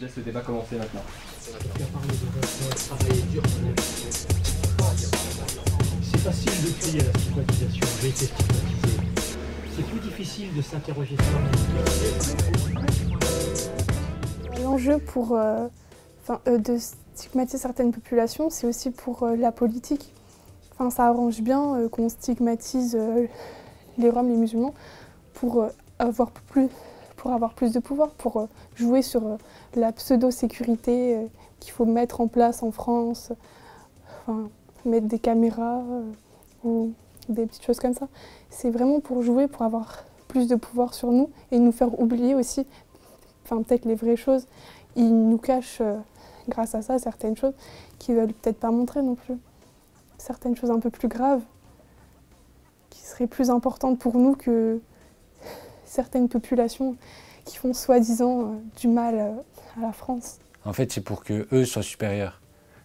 Je laisse le débat commencer maintenant. C'est facile de crier à la stigmatisation, j'ai été stigmatisé. C'est plus difficile de s'interroger sur l'enjeu pour de stigmatiser certaines populations, c'est aussi pour la politique. Enfin, ça arrange bien qu'on stigmatise les Roms, les musulmans, pour avoir plus de pouvoir, pour jouer sur la pseudo-sécurité qu'il faut mettre en place en France, enfin, mettre des caméras ou des petites choses comme ça. C'est vraiment pour jouer, pour avoir plus de pouvoir sur nous et nous faire oublier aussi peut-être les vraies choses. Ils nous cachent, grâce à ça, certaines choses qu'ils ne veulent peut-être pas montrer non plus. Certaines choses un peu plus graves, qui seraient plus importantes pour nous que certaines populations qui font soi-disant du mal à la France. En fait, c'est pour qu'eux soient supérieurs.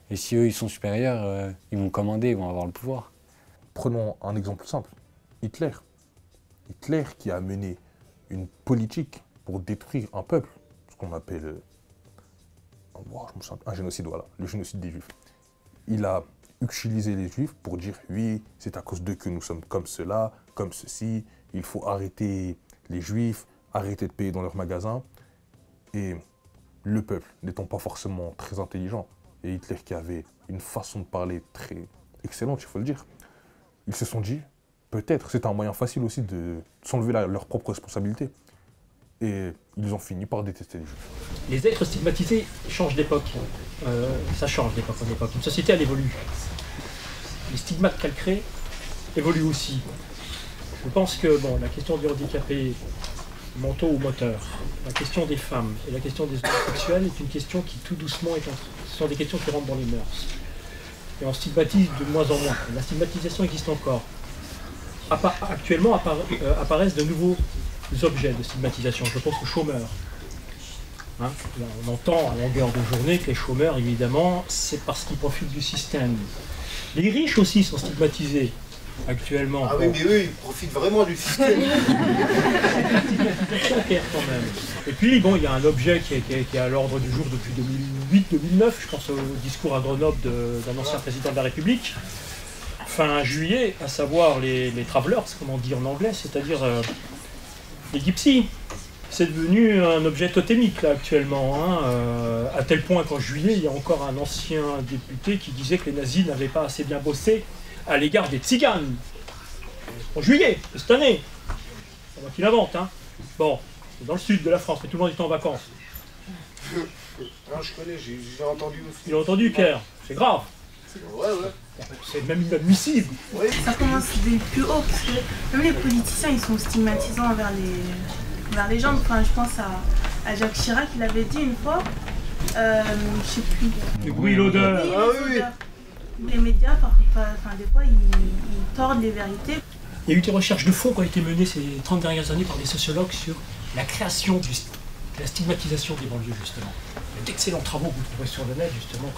Et si eux, ils sont supérieurs, ils vont commander, ils vont avoir le pouvoir. Prenons un exemple simple. Hitler. Hitler qui a mené une politique pour détruire un peuple, ce qu'on appelle un génocide, voilà, le génocide des Juifs. Il a utilisé les Juifs pour dire oui, c'est à cause d'eux que nous sommes comme cela, comme ceci, il faut arrêter les Juifs, arrêter de payer dans leurs magasins. Et le peuple n'étant pas forcément très intelligent, et Hitler qui avait une façon de parler très excellente, il faut le dire, ils se sont dit, peut-être, c'est un moyen facile aussi de s'enlever leur propre responsabilité. Et ils ont fini par détester les Juifs. Les êtres stigmatisés changent d'époque. Ça change d'époque en époque. Une société, elle évolue. Les stigmates qu'elle crée évoluent aussi. Je pense que la question du handicapé, mentaux ou moteur, la question des femmes et la question des homosexuels est une question qui tout doucement ce sont des questions qui rentrent dans les mœurs. Et on stigmatise de moins en moins. La stigmatisation existe encore. Actuellement apparaissent de nouveaux objets de stigmatisation. Je pense aux chômeurs. Là, on entend à longueur de journée que les chômeurs, évidemment, c'est parce qu'ils profitent du système. Les riches aussi sont stigmatisés actuellement. Ah oui, mais eux, ils profitent vraiment du système. Quand même. Et puis, il y a un objet qui est à l'ordre du jour depuis 2008-2009, je pense au discours à Grenoble d'un ancien président de la République, fin juillet, à savoir les travelers, comme on dit en anglais, c'est-à-dire les gypsies. C'est devenu un objet totémique là actuellement, à tel point qu'en juillet, il y a encore un ancien député qui disait que les nazis n'avaient pas assez bien bossé à l'égard des tziganes. En juillet, de cette année. C'est moi qui l'invente, Bon, c'est dans le sud de la France, mais tout le monde est en vacances. Non, je connais, j'ai entendu aussi. Il a entendu, Pierre. C'est grave. Ouais. C'est même inadmissible. Ouais. Ça commence des plus hauts, parce que même les politiciens, ils sont stigmatisants envers les gens. Enfin, je pense à Jacques Chirac, il avait dit une fois, je sais plus. Le bruit, l'odeur. Oui. Les médias, des fois, ils tordent les vérités. Il y a eu des recherches de fond qui ont été menées ces 30 dernières années par des sociologues sur la création de la stigmatisation des banlieues, justement. Il y a d'excellents travaux que vous trouverez sur le net, justement.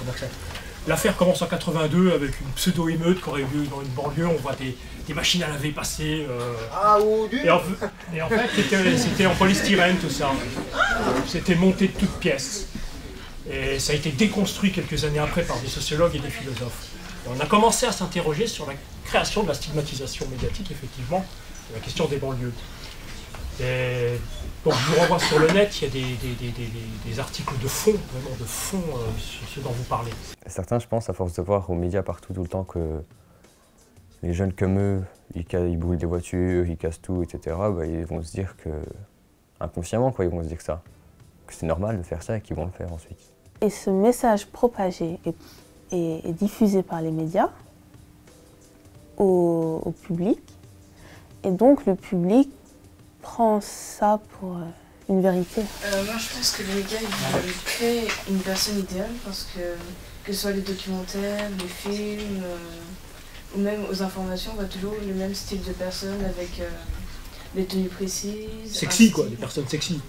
L'affaire commence en 82 avec une pseudo-émeute qui aurait eu lieu dans une banlieue. On voit des machines à laver passer. Et en fait, c'était en polystyrène, tout ça. C'était monté de toutes pièces. Et ça a été déconstruit quelques années après par des sociologues et des philosophes. Et on a commencé à s'interroger sur la création de la stigmatisation médiatique, effectivement, de la question des banlieues. Et donc je vous renvoie sur le net, il y a des articles de fond, vraiment de fond, sur ce dont vous parlez. Certains, je pense, à force de voir aux médias partout, tout le temps, que les jeunes comme eux, ils brûlent des voitures, ils cassent tout, etc., ils vont se dire que, inconsciemment, ils vont se dire que c'est normal de faire ça et qu'ils vont le faire ensuite. Et ce message propagé et diffusé par les médias au public, et donc le public prend ça pour une vérité. Moi je pense que les médias ils créent une personne idéale parce que ce soit les documentaires, les films ou même aux informations, on voit toujours le même style de personnes avec des tenues précises. Sexy quoi, des personnes sexy.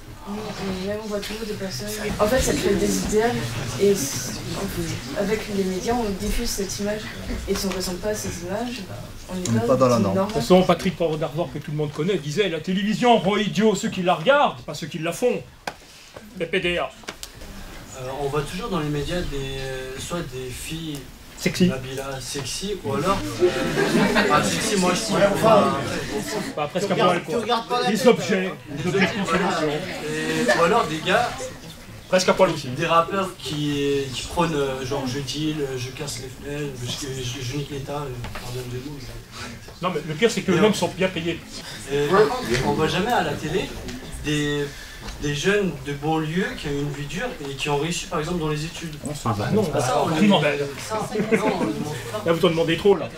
Même on voit toujours des personnes... En fait ça crée des idéaux et avec les médias on diffuse cette image et si on ne ressemble pas à cette image, on n'est pas dans la norme. De toute façon, Patrick Poivre-d'Arvor, que tout le monde connaît, disait « La télévision rend idiot ceux qui la regardent, pas ceux qui la font. » Les PDA. On voit toujours dans les médias soit des filles sexy, Nabila, sexy, ou alors sexy, moi je trouve presque à poil quoi. Des objets de consommation. Ou alors des gars presque à poil aussi. Des rappeurs qui prônent genre je deal, je casse les fenêtres, je nique l'État, pardonne de nous. Non mais le pire c'est que eux-mêmes sont bien payés. Par contre, on voit jamais à la télé des jeunes de banlieue qui ont une vie dure et qui ont réussi par exemple dans les études. Ah bah non, ça, on là vous en demandez trop là.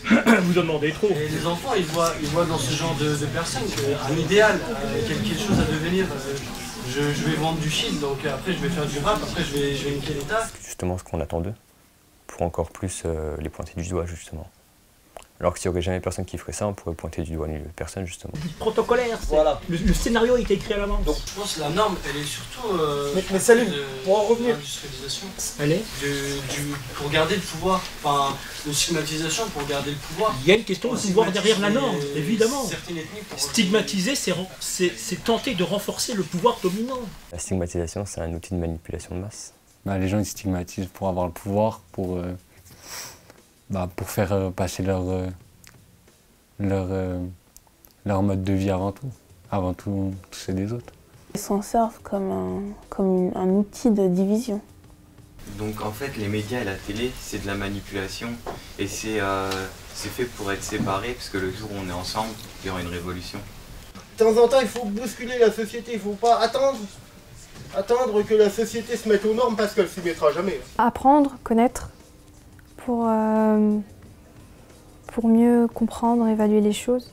Vous en demandez trop. Et les enfants ils voient dans ce genre de personnes un idéal, quelque chose à devenir. Je vais vendre du shit, donc après je vais faire du rap, après je vais niquer l'État. Justement ce qu'on attend d'eux, pour encore plus les pointer du doigt justement. Alors que s'il n'y aurait jamais personne qui ferait ça, on pourrait pointer du doigt une personne justement. Protocolaire, voilà. Le scénario a été écrit à l'avance. Donc je pense que la norme, elle est surtout mais Salim, pour en revenir, l'industrialisation. Elle est pour garder le pouvoir, enfin de stigmatisation pour garder le pouvoir. Il y a une question de pouvoir derrière la norme, évidemment. Stigmatiser, c'est tenter de renforcer le pouvoir dominant. La stigmatisation, c'est un outil de manipulation de masse. Bah, les gens ils stigmatisent pour avoir le pouvoir, pour faire passer leur mode de vie avant tout c'est des autres. Ils s'en servent comme un outil de division. Donc en fait les médias et la télé c'est de la manipulation et c'est fait pour être séparés parce que le jour où on est ensemble il y aura une révolution. De temps en temps il faut bousculer la société, il ne faut pas attendre que la société se mette aux normes parce qu'elle ne s'y mettra jamais. Apprendre, connaître, pour mieux comprendre, évaluer les choses.